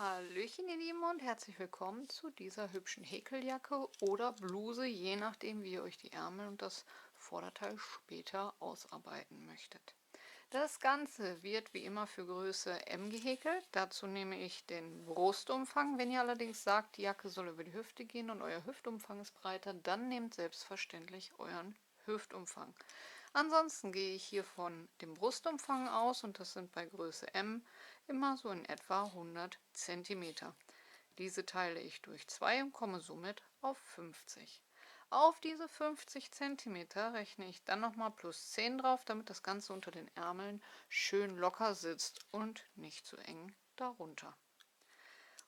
Hallöchen ihr Lieben und herzlich willkommen zu dieser hübschen Häkeljacke oder Bluse, je nachdem wie ihr euch die Ärmel und das Vorderteil später ausarbeiten möchtet. Das Ganze wird wie immer für Größe M gehäkelt. Dazu nehme ich den Brustumfang. Wenn ihr allerdings sagt, die Jacke soll über die Hüfte gehen und euer Hüftumfang ist breiter, dann nehmt selbstverständlich euren Hüftumfang. Ansonsten gehe ich hier von dem Brustumfang aus und das sind bei Größe M immer so in etwa 100 cm. Diese teile ich durch 2 und komme somit auf 50. Auf diese 50 cm rechne ich dann nochmal plus 10 drauf, damit das Ganze unter den Ärmeln schön locker sitzt und nicht zu eng darunter.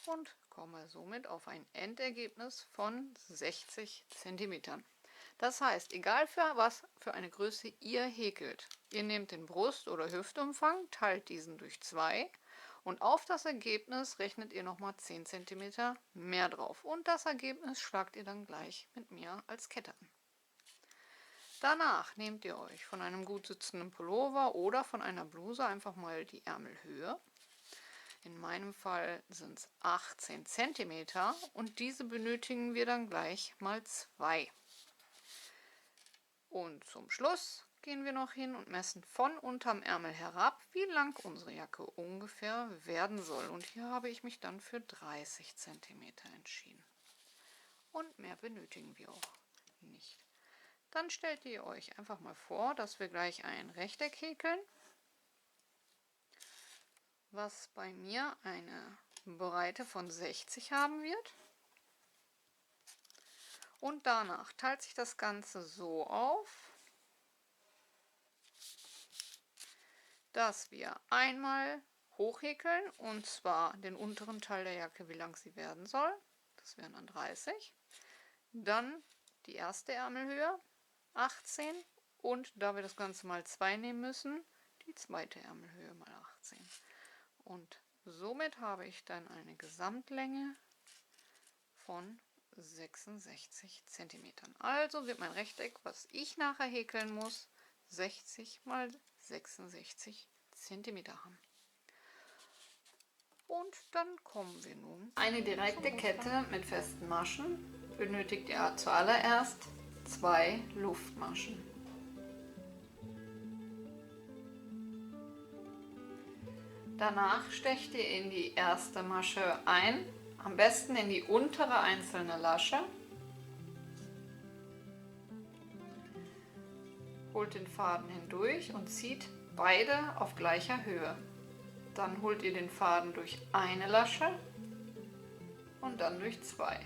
Und komme somit auf ein Endergebnis von 60 cm. Das heißt, egal für was für eine Größe ihr häkelt, ihr nehmt den Brust- oder Hüftumfang, teilt diesen durch 2 und auf das Ergebnis rechnet ihr nochmal 10 cm mehr drauf. Und das Ergebnis schlagt ihr dann gleich mit mir als Kette an. Danach nehmt ihr euch von einem gut sitzenden Pullover oder von einer Bluse einfach mal die Ärmelhöhe. In meinem Fall sind es 18 cm und diese benötigen wir dann gleich mal 2. Und zum Schluss gehen wir noch hin und messen von unterm Ärmel herab, wie lang unsere Jacke ungefähr werden soll. Und hier habe ich mich dann für 30 cm entschieden. Und mehr benötigen wir auch nicht. Dann stellt ihr euch einfach mal vor, dass wir gleich ein Rechteck häkeln, was bei mir eine Breite von 60 haben wird. Und danach teilt sich das Ganze so auf, dass wir einmal hochhäkeln, und zwar den unteren Teil der Jacke, wie lang sie werden soll. Das wären dann 30. Dann die erste Ärmelhöhe, 18. Und da wir das Ganze mal 2 nehmen müssen, die zweite Ärmelhöhe mal 18. Und somit habe ich dann eine Gesamtlänge von 66 cm. Also wird mein Rechteck, was ich nachher häkeln muss, 60 mal 66 cm haben. Und dann kommen wir nun. Eine direkte Kette mit festen Maschen benötigt ihr zuallererst 2 Luftmaschen. Danach stecht ihr in die erste Masche ein, am besten in die untere einzelne Lasche. Holt den Faden hindurch und zieht beide auf gleicher Höhe. Dann holt ihr den Faden durch eine Lasche und dann durch 2.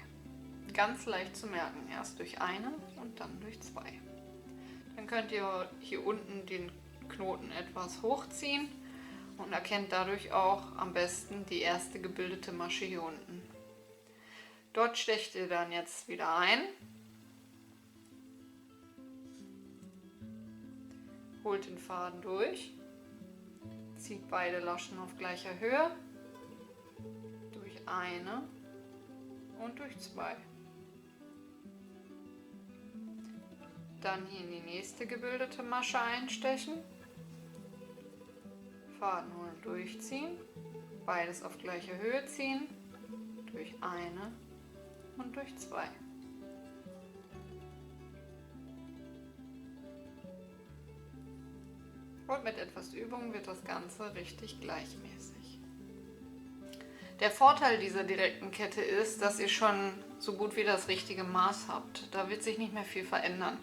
Ganz leicht zu merken, erst durch eine und dann durch 2. Dann könnt ihr hier unten den Knoten etwas hochziehen und erkennt dadurch auch am besten die erste gebildete Masche hier unten. Dort stecht ihr dann jetzt wieder ein, holt den Faden durch, zieht beide Laschen auf gleicher Höhe, durch eine und durch 2. Dann hier in die nächste gebildete Masche einstechen, Faden holen, durchziehen, beides auf gleicher Höhe ziehen, durch eine und durch 2. Und mit etwas Übung wird das Ganze richtig gleichmäßig. Der Vorteil dieser direkten Kette ist, dass ihr schon so gut wie das richtige Maß habt. Da wird sich nicht mehr viel verändern.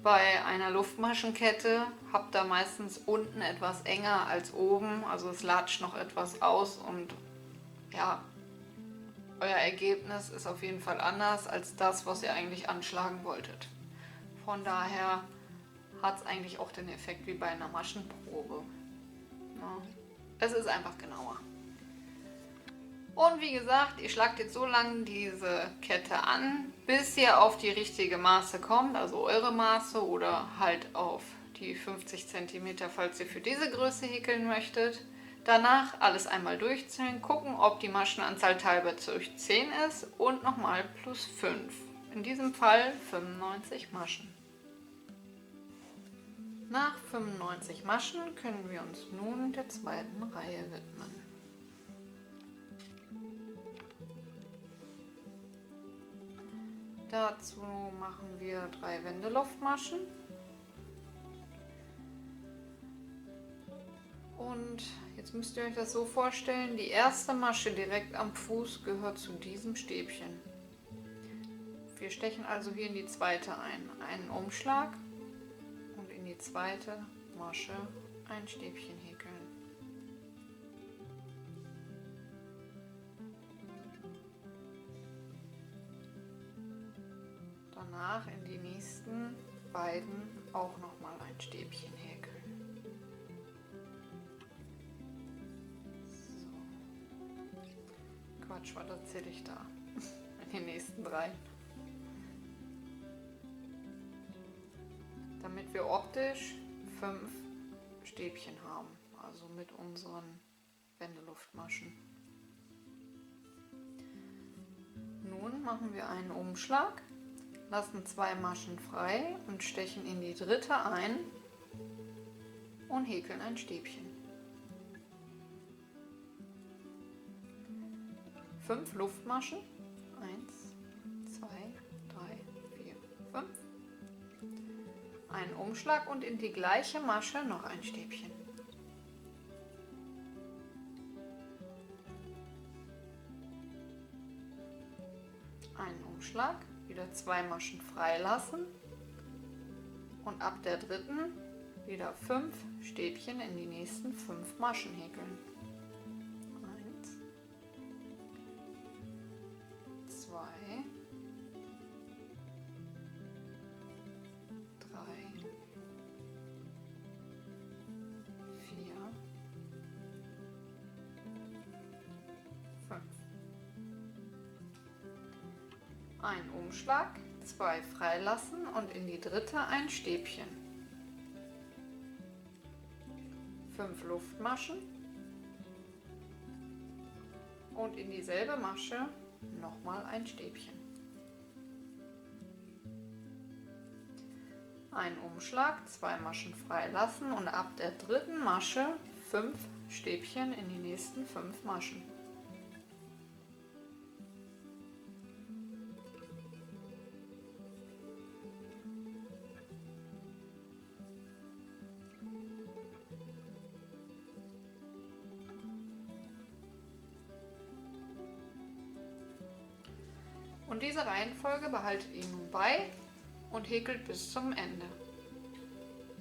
Bei einer Luftmaschenkette habt ihr meistens unten etwas enger als oben, also es latscht noch etwas aus und ja, euer Ergebnis ist auf jeden Fall anders als das, was ihr eigentlich anschlagen wolltet. Von daher hat es eigentlich auch den Effekt wie bei einer Maschenprobe. Ja, es ist einfach genauer. Und wie gesagt, ihr schlagt jetzt so lange diese Kette an, bis ihr auf die richtige Maße kommt, also eure Maße oder halt auf die 50 cm, falls ihr für diese Größe häkeln möchtet. Danach alles einmal durchzählen, gucken, ob die Maschenanzahl teilbar durch 10 ist und nochmal plus 5. In diesem Fall 95 Maschen. Nach 95 Maschen können wir uns nun der zweiten Reihe widmen. Dazu machen wir 3 Wendeluftmaschen. Und jetzt müsst ihr euch das so vorstellen, die erste Masche direkt am Fuß gehört zu diesem Stäbchen. Wir stechen also hier in die zweite ein, einen Umschlag und in die zweite Masche ein Stäbchen häkeln. Danach in die nächsten beiden auch nochmal ein Stäbchen häkeln. So. Quatsch, was erzähle ich da? In den nächsten 3. Damit wir optisch 5 Stäbchen haben, also mit unseren Wendeluftmaschen. Nun machen wir einen Umschlag, lassen 2 Maschen frei und stechen in die dritte ein und häkeln ein Stäbchen. 5 Luftmaschen, 1, 2, 3, 4, 5. Einen Umschlag und in die gleiche Masche noch ein Stäbchen. Einen Umschlag, wieder 2 Maschen freilassen und ab der dritten wieder 5 Stäbchen in die nächsten 5 Maschen häkeln. 1, 2, 3, 4, 5. Ein Umschlag, 2 freilassen und in die dritte ein Stäbchen. 5 Luftmaschen und in dieselbe Masche nochmal ein Stäbchen. Ein Umschlag, 2 Maschen freilassen und ab der dritten Masche 5 Stäbchen in die nächsten 5 Maschen. Und diese Reihenfolge behaltet ihr nun bei und häkelt bis zum Ende.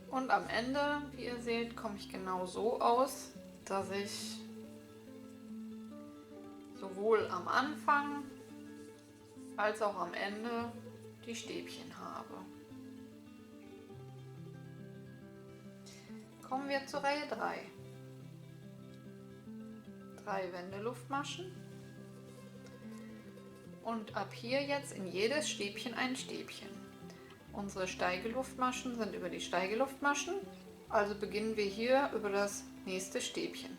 Und am Ende, wie ihr seht, komme ich genau so aus, dass ich sowohl am Anfang als auch am Ende die Stäbchen habe. Kommen wir zur Reihe 3. 3 Wendeluftmaschen. Und ab hier jetzt in jedes Stäbchen ein Stäbchen. Unsere Steigeluftmaschen sind über die Steigeluftmaschen, also beginnen wir hier über das nächste Stäbchen.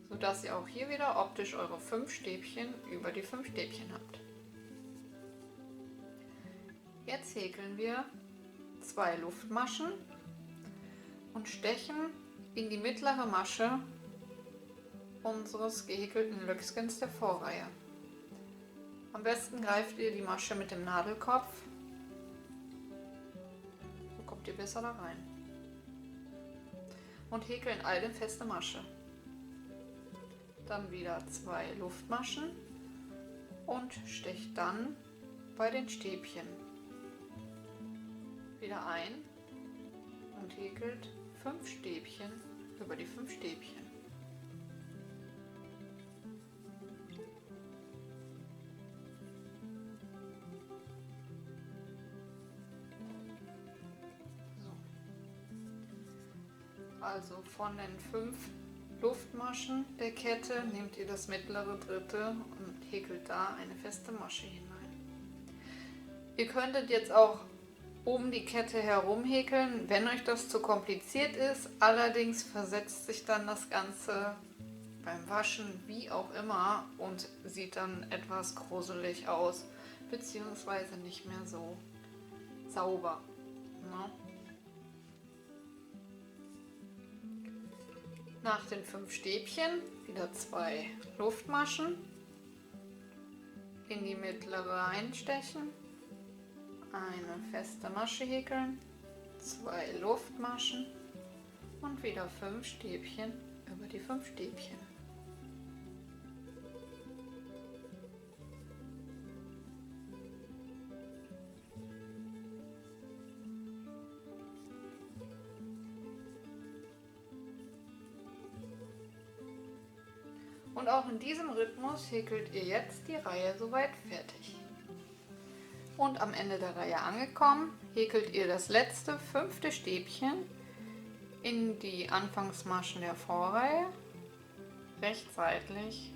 Sodass ihr auch hier wieder optisch eure 5 Stäbchen über die 5 Stäbchen habt. Jetzt häkeln wir 2 Luftmaschen und stechen in die mittlere Masche unseres gehäkelten Löckchens der Vorreihe. Am besten greift ihr die Masche mit dem Nadelkopf, so kommt ihr besser da rein. Und häkeln all in feste Masche. Dann wieder 2 Luftmaschen und stecht dann bei den Stäbchen wieder ein und häkelt 5 Stäbchen über die 5 Stäbchen. So. Also von den 5 Luftmaschen der Kette nehmt ihr das mittlere dritte und häkelt da eine feste Masche hinein. Ihr könntet jetzt auch um die Kette herum häkeln, wenn euch das zu kompliziert ist. Allerdings versetzt sich dann das Ganze beim Waschen, wie auch immer, und sieht dann etwas gruselig aus, beziehungsweise nicht mehr so sauber. Ne? Nach den 5 Stäbchen wieder 2 Luftmaschen in die mittlere einstechen, eine feste Masche häkeln, 2 Luftmaschen und wieder 5 Stäbchen über die 5 Stäbchen. Und auch in diesem Rhythmus häkelt ihr jetzt die Reihe soweit fertig. Und am Ende der Reihe angekommen, häkelt ihr das letzte 5. Stäbchen in die Anfangsmaschen der Vorreihe, rechts seitlich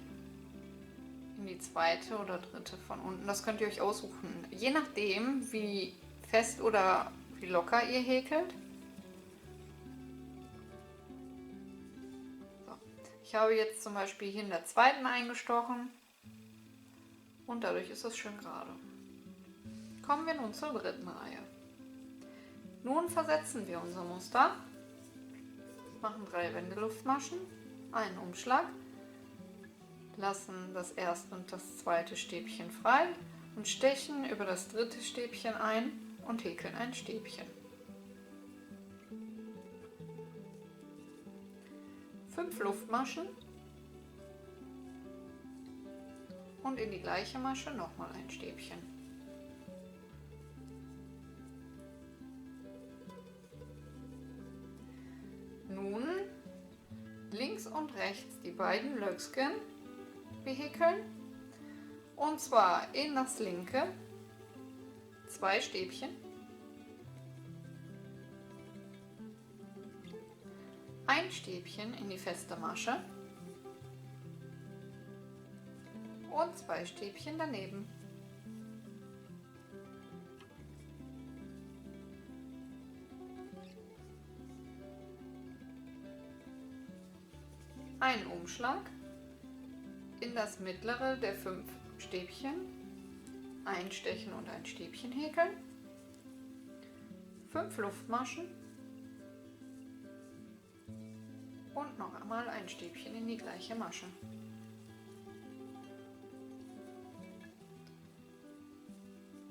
in die 2. oder 3. von unten. Das könnt ihr euch aussuchen, je nachdem wie fest oder wie locker ihr häkelt. So. Ich habe jetzt zum Beispiel hier in der 2. eingestochen und dadurch ist es schön gerade. Kommen wir nun zur 3. Reihe. Nun versetzen wir unser Muster, machen 3 Wendeluftmaschen, einen Umschlag, lassen das 1. und das 2. Stäbchen frei und stechen über das 3. Stäbchen ein und häkeln ein Stäbchen. 5 Luftmaschen und in die gleiche Masche nochmal ein Stäbchen. Nun links und rechts die beiden Löcksken behäkeln, und zwar in das linke 2 Stäbchen, ein Stäbchen in die feste Masche und 2 Stäbchen daneben. Einen Umschlag in das mittlere der 5 Stäbchen, einstechen und ein Stäbchen häkeln, 5 Luftmaschen und noch einmal ein Stäbchen in die gleiche Masche.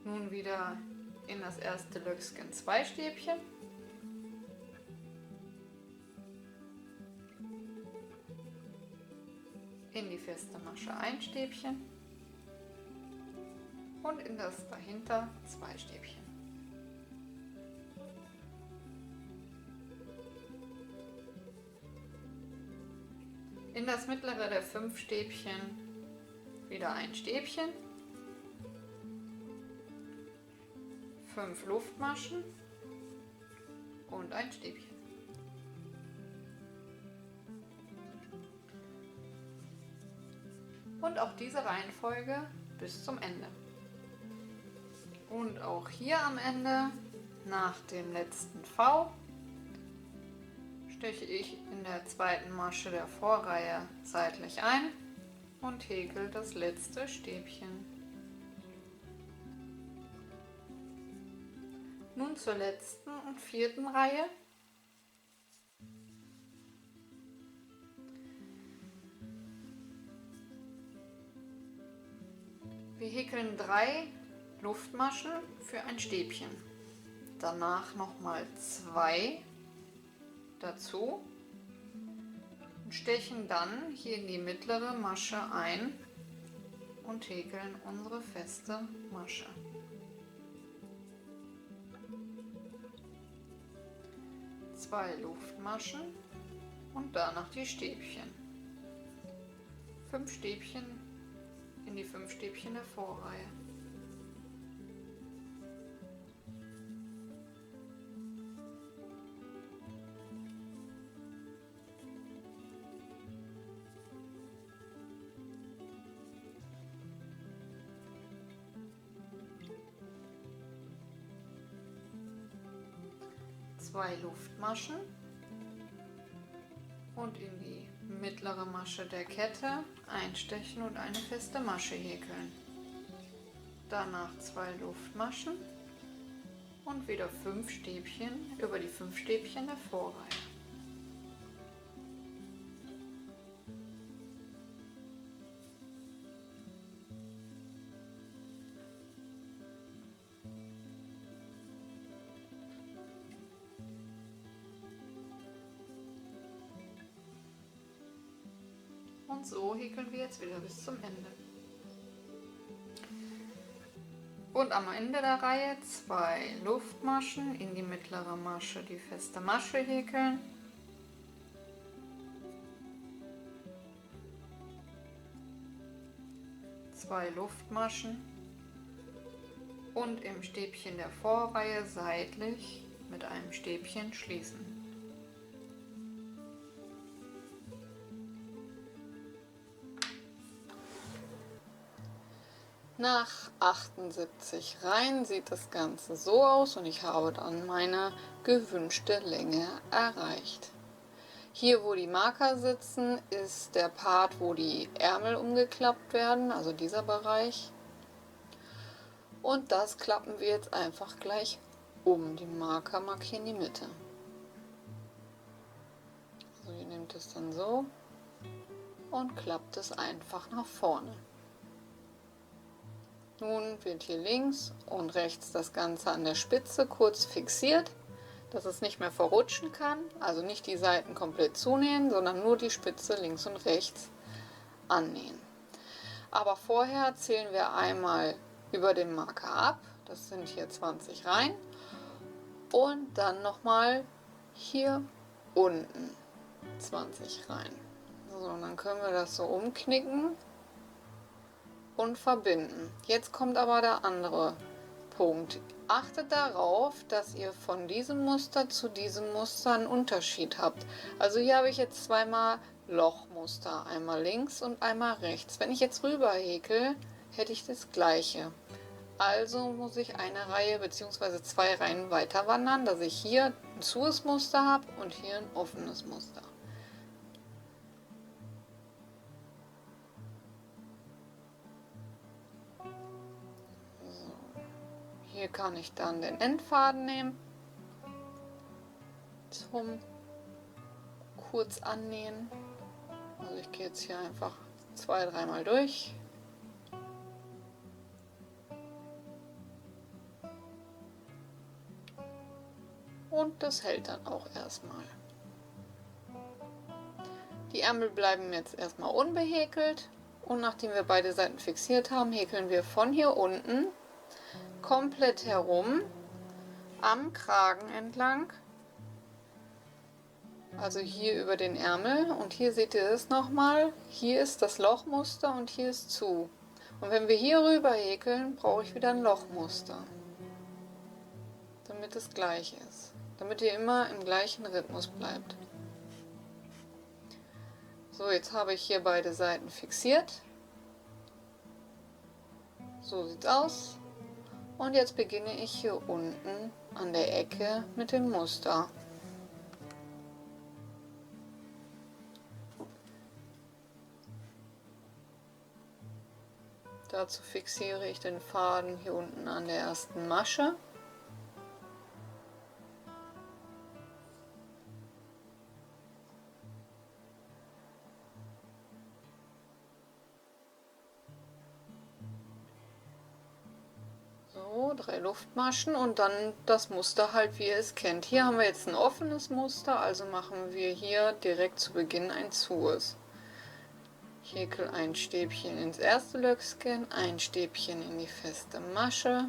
Nun wieder in das erste Löcksken 2 Stäbchen, in die feste Masche ein Stäbchen und in das dahinter 2 Stäbchen. In das mittlere der 5 Stäbchen wieder ein Stäbchen, 5 Luftmaschen und ein Stäbchen. Und auch diese Reihenfolge bis zum Ende. Und auch hier am Ende, nach dem letzten V, steche ich in der 2. Masche der Vorreihe seitlich ein und häkel das letzte Stäbchen. Nun zur letzten und 4. Reihe. Wir häkeln 3 Luftmaschen für ein Stäbchen, danach nochmal 2 dazu und stechen dann hier in die mittlere Masche ein und häkeln unsere feste Masche. 2 Luftmaschen und danach die Stäbchen. 5 Stäbchen in die 5 Stäbchen der Vorreihe. Zwei Luftmaschen und in die mittlere Masche der Kette einstechen und eine feste Masche häkeln. Danach 2 Luftmaschen und wieder 5 Stäbchen über die 5 Stäbchen der Vorreihe. Und so häkeln wir jetzt wieder bis zum Ende. Und am Ende der Reihe 2 Luftmaschen, in die mittlere Masche die feste Masche häkeln. Zwei Luftmaschen und im Stäbchen der Vorreihe seitlich mit einem Stäbchen schließen. Nach 78 Reihen sieht das Ganze so aus und ich habe dann meine gewünschte Länge erreicht. Hier, wo die Marker sitzen, ist der Part, wo die Ärmel umgeklappt werden, also dieser Bereich. Und das klappen wir jetzt einfach gleich um. Die Marker markieren die Mitte. Also ihr nehmt es dann so und klappt es einfach nach vorne. Nun wird hier links und rechts das Ganze an der Spitze kurz fixiert, dass es nicht mehr verrutschen kann. Also nicht die Seiten komplett zunähen, sondern nur die Spitze links und rechts annähen. Aber vorher zählen wir einmal über den Marker ab. Das sind hier 20 Reihen. Und dann nochmal hier unten 20 Reihen. So, und dann können wir das so umknicken und verbinden. Jetzt kommt aber der andere Punkt. Achtet darauf, dass ihr von diesem Muster zu diesem Muster einen Unterschied habt. Also hier habe ich jetzt zweimal Lochmuster, einmal links und einmal rechts. Wenn ich jetzt rüber häkel, hätte ich das gleiche. Also muss ich eine Reihe bzw. 2 Reihen weiter wandern, dass ich hier ein zues Muster habe und hier ein offenes Muster. Hier kann ich dann den Endfaden nehmen, zum kurz annähen. Also ich gehe jetzt hier einfach 2-3 Mal durch. Und das hält dann auch erstmal. Die Ärmel bleiben jetzt erstmal unbehäkelt. Und nachdem wir beide Seiten fixiert haben, häkeln wir von hier unten komplett herum am Kragen entlang, also hier über den Ärmel, und hier seht ihr es nochmal, hier ist das Lochmuster und hier ist zu. Und wenn wir hier rüber häkeln, brauche ich wieder ein Lochmuster, damit es gleich ist, damit ihr immer im gleichen Rhythmus bleibt. So, jetzt habe ich hier beide Seiten fixiert. So sieht es aus. Und jetzt beginne ich hier unten an der Ecke mit dem Muster. Dazu fixiere ich den Faden hier unten an der ersten Masche. So, 3 Luftmaschen und dann das Muster halt, wie ihr es kennt. Hier haben wir jetzt ein offenes Muster, also machen wir hier direkt zu Beginn ein zues. Ich häkel ein Stäbchen ins erste Löcksken, ein Stäbchen in die feste Masche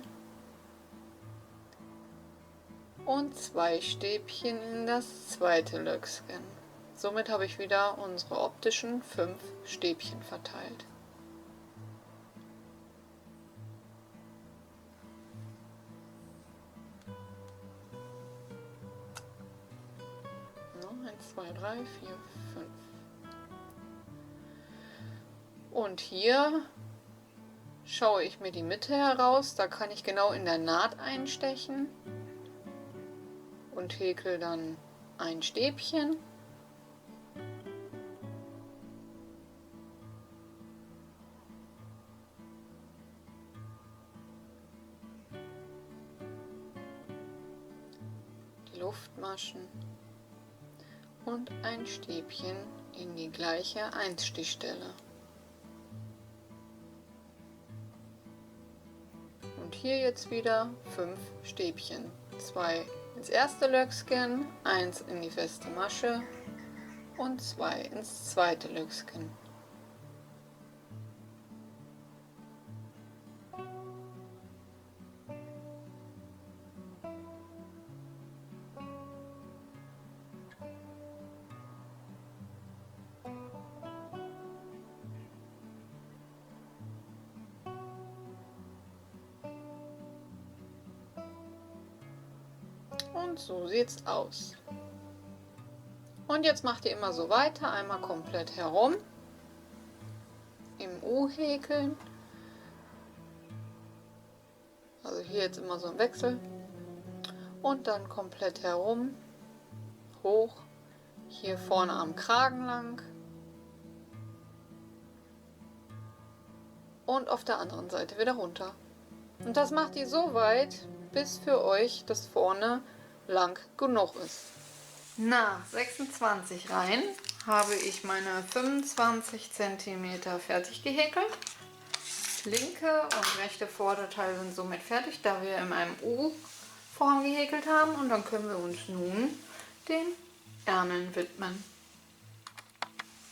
und 2 Stäbchen in das zweite Löcksken. Somit habe ich wieder unsere optischen 5 Stäbchen verteilt. No, 1, 2, 3, 4, 5. Und hier schaue ich mir die Mitte heraus, da kann ich genau in der Naht einstechen und häkel dann ein Stäbchen Maschen und ein Stäbchen in die gleiche Einstichstelle. Und hier jetzt wieder 5 Stäbchen. 2 ins erste Löckchen, 1 in die feste Masche und 2 ins zweite Löckchen. Und so sieht's aus. Und jetzt macht ihr immer so weiter, einmal komplett herum, im U häkeln. Also hier jetzt immer so ein Wechsel. Und dann komplett herum, hoch, hier vorne am Kragen lang. Und auf der anderen Seite wieder runter. Und das macht ihr so weit, bis für euch das vorne lang genug ist. Nach 26 Reihen habe ich meine 25 cm fertig gehäkelt. Linke und rechte Vorderteil sind somit fertig, da wir in einem U vorn gehäkelt haben. Und dann können wir uns nun den Ärmeln widmen.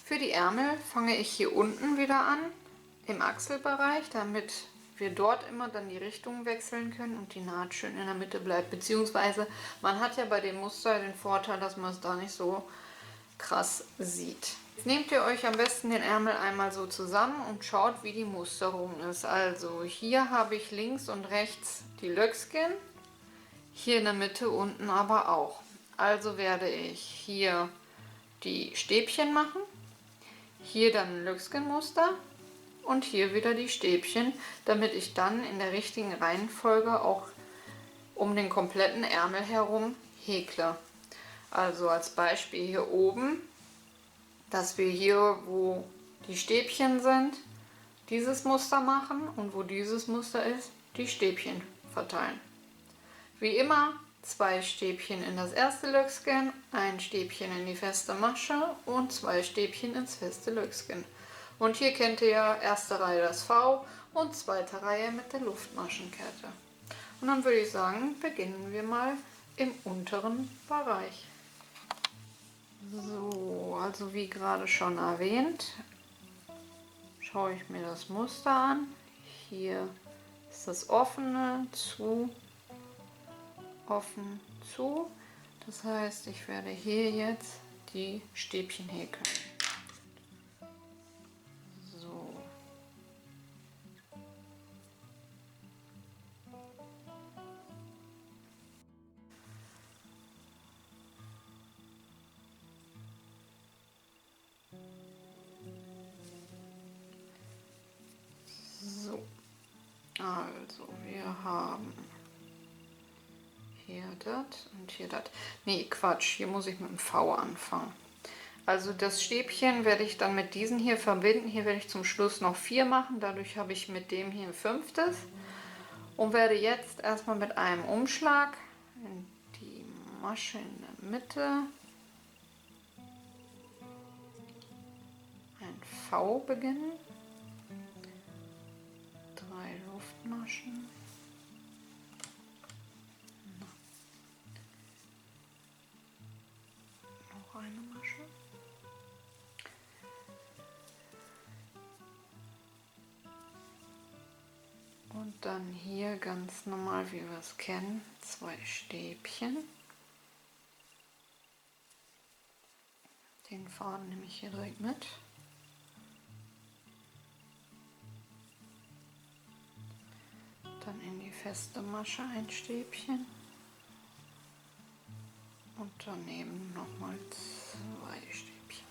Für die Ärmel fange ich hier unten wieder an, im Achselbereich, damit wir dort immer dann die Richtung wechseln können und die Naht schön in der Mitte bleibt. Beziehungsweise man hat ja bei dem Muster den Vorteil, dass man es da nicht so krass sieht. Jetzt nehmt ihr euch am besten den Ärmel einmal so zusammen und schaut, wie die Musterung ist. Also hier habe ich links und rechts die Löckchen, hier in der Mitte unten aber auch. Also werde ich hier die Stäbchen machen, hier dann ein Löckchenmuster und hier wieder die Stäbchen, damit ich dann in der richtigen Reihenfolge auch um den kompletten Ärmel herum häkle. Also als Beispiel hier oben, dass wir hier, wo die Stäbchen sind, dieses Muster machen und wo dieses Muster ist, die Stäbchen verteilen. Wie immer 2 Stäbchen in das erste Löckchen, ein Stäbchen in die feste Masche und 2 Stäbchen ins feste Löckchen. Und hier kennt ihr ja erste Reihe das V und zweite Reihe mit der Luftmaschenkette. Und dann würde ich sagen, beginnen wir mal im unteren Bereich. So, also wie gerade schon erwähnt, schaue ich mir das Muster an. Hier ist das offene, zu, offen, zu. Das heißt, ich werde hier jetzt die Stäbchen häkeln. So. So. Also, wir haben hier das und hier das. Nee, Quatsch, hier muss ich mit dem V anfangen. Also das Stäbchen werde ich dann mit diesen hier verbinden. Hier werde ich zum Schluss noch 4 machen. Dadurch habe ich mit dem hier ein 5. Und werde jetzt erstmal mit einem Umschlag in die Masche in der Mitte ein V beginnen. 3 Luftmaschen. Noch eine Masche. Und dann hier ganz normal, wie wir es kennen, 2 Stäbchen. Den Faden nehme ich hier direkt mit. Dann in die feste Masche ein Stäbchen. Und daneben nochmal 2 Stäbchen.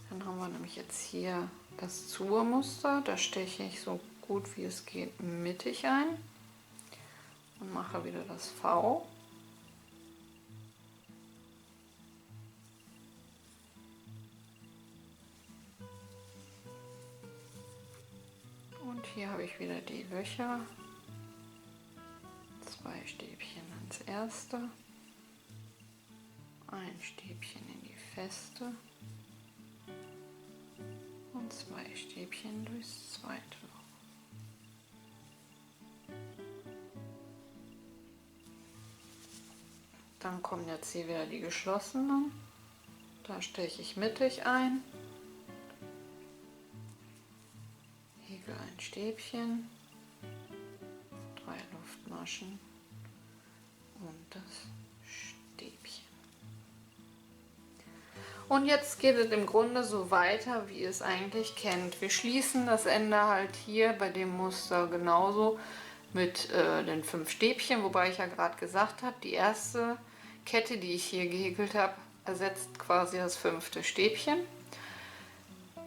Dann haben wir nämlich jetzt hier das Zur-Muster. Da steche ich so gut wie es geht mittig ein und mache wieder das V. Und hier habe ich wieder die Löcher. 2 Stäbchen ins erste, ein Stäbchen in die feste und 2 Stäbchen durchs zweite Loch. Dann kommen jetzt hier wieder die geschlossenen. Da steche ich mittig ein, häkel ein Stäbchen, 3 Luftmaschen und das Stäbchen. Und jetzt geht es im Grunde so weiter, wie ihr es eigentlich kennt. Wir schließen das Ende halt hier bei dem Muster genauso mit den 5 Stäbchen, wobei ich ja gerade gesagt habe, die erste Kette, die ich hier gehäkelt habe, ersetzt quasi das 5. Stäbchen.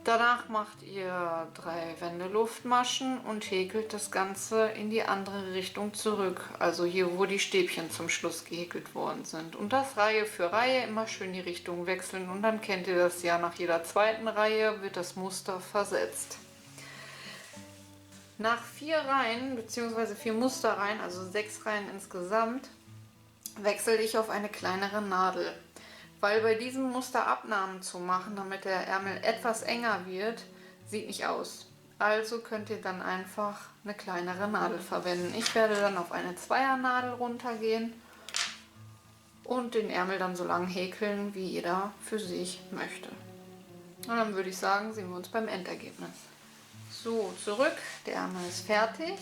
Danach macht ihr 3 Wendeluftmaschen und häkelt das Ganze in die andere Richtung zurück, also hier, wo die Stäbchen zum Schluss gehäkelt worden sind. Und das Reihe für Reihe immer schön die Richtung wechseln und dann kennt ihr das ja, nach jeder zweiten Reihe wird das Muster versetzt. Nach 4 Reihen bzw. 4 Musterreihen, also 6 Reihen insgesamt, wechsle ich auf eine kleinere Nadel. Weil bei diesem Muster Abnahmen zu machen, damit der Ärmel etwas enger wird, sieht nicht aus. Also könnt ihr dann einfach eine kleinere Nadel verwenden. Ich werde dann auf eine Zweiernadel runtergehen und den Ärmel dann so lang häkeln, wie jeder für sich möchte. Und dann würde ich sagen, sehen wir uns beim Endergebnis. So, zurück, der Ärmel ist fertig.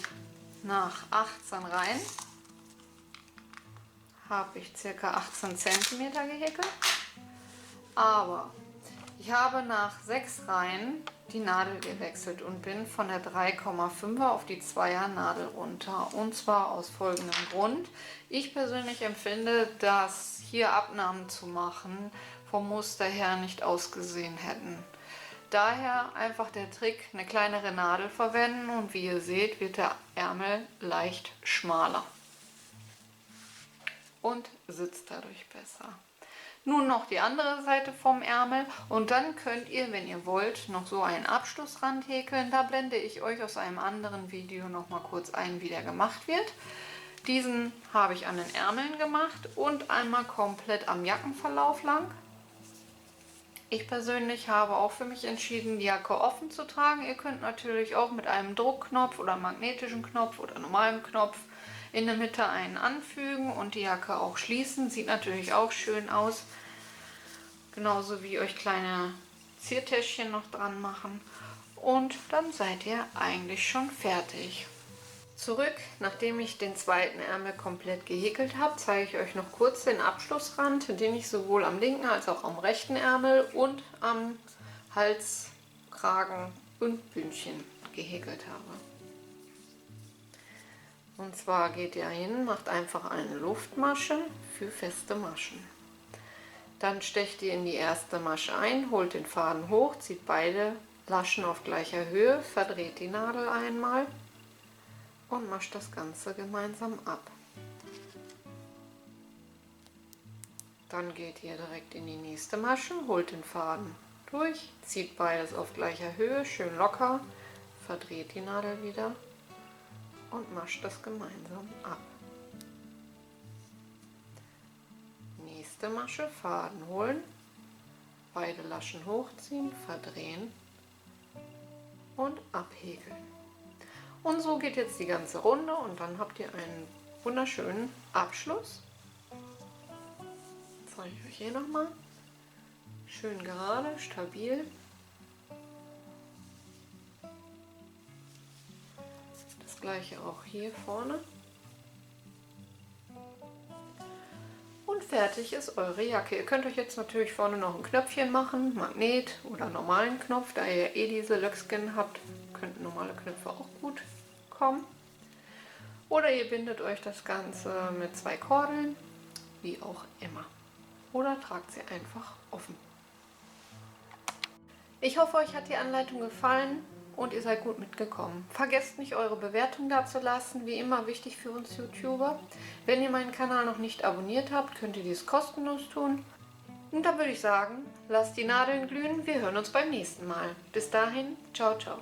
Nach 18 Reihen habe ich ca. 18 cm gehäkelt, aber ich habe nach 6 Reihen die Nadel gewechselt und bin von der 3,5er auf die 2er Nadel runter, und zwar aus folgendem Grund. Ich persönlich empfinde, dass hier Abnahmen zu machen vom Muster her nicht ausgesehen hätten. Daher einfach der Trick, eine kleinere Nadel verwenden und wie ihr seht, wird der Ärmel leicht schmaler und sitzt dadurch besser. Nun noch die andere Seite vom Ärmel und dann könnt ihr, wenn ihr wollt, noch so einen Abschlussrand häkeln. Da blende ich euch aus einem anderen Video noch mal kurz ein, wie der gemacht wird. Diesen habe ich an den Ärmeln gemacht und einmal komplett am Jackenverlauf lang. Ich persönlich habe auch für mich entschieden, die Jacke offen zu tragen. Ihr könnt natürlich auch mit einem Druckknopf oder magnetischen Knopf oder normalem Knopf in der Mitte einen anfügen und die Jacke auch schließen. Sieht natürlich auch schön aus. Genauso wie euch kleine Ziertäschchen noch dran machen. Und dann seid ihr eigentlich schon fertig. Zurück, nachdem ich den zweiten Ärmel komplett gehäkelt habe, zeige ich euch noch kurz den Abschlussrand, den ich sowohl am linken als auch am rechten Ärmel und am Hals, Kragen und Bündchen gehäkelt habe. Und zwar geht ihr hin, macht einfach eine Luftmasche für feste Maschen. Dann stecht ihr in die erste Masche ein, holt den Faden hoch, zieht beide Laschen auf gleicher Höhe, verdreht die Nadel einmal und mascht das Ganze gemeinsam ab. Dann geht ihr direkt in die nächste Masche, holt den Faden durch, zieht beides auf gleicher Höhe, schön locker, verdreht die Nadel wieder und mascht das gemeinsam ab. Nächste Masche, Faden holen, beide Laschen hochziehen, verdrehen und abhäkeln. Und so geht jetzt die ganze Runde und dann habt ihr einen wunderschönen Abschluss. Das zeige ich euch hier nochmal. Schön gerade, stabil. Das gleiche auch hier vorne. Und fertig ist eure Jacke. Ihr könnt euch jetzt natürlich vorne noch ein Knöpfchen machen, Magnet oder normalen Knopf. Da ihr eh diese Löckskin habt, könnten normale Knöpfe auch gut kommen. Oder ihr bindet euch das Ganze mit 2 Kordeln, wie auch immer. Oder tragt sie einfach offen. Ich hoffe, euch hat die Anleitung gefallen und ihr seid gut mitgekommen. Vergesst nicht, eure Bewertung dazulassen, wie immer wichtig für uns YouTuber. Wenn ihr meinen Kanal noch nicht abonniert habt, könnt ihr dies kostenlos tun. Und dann würde ich sagen, lasst die Nadeln glühen, wir hören uns beim nächsten Mal. Bis dahin, ciao, ciao.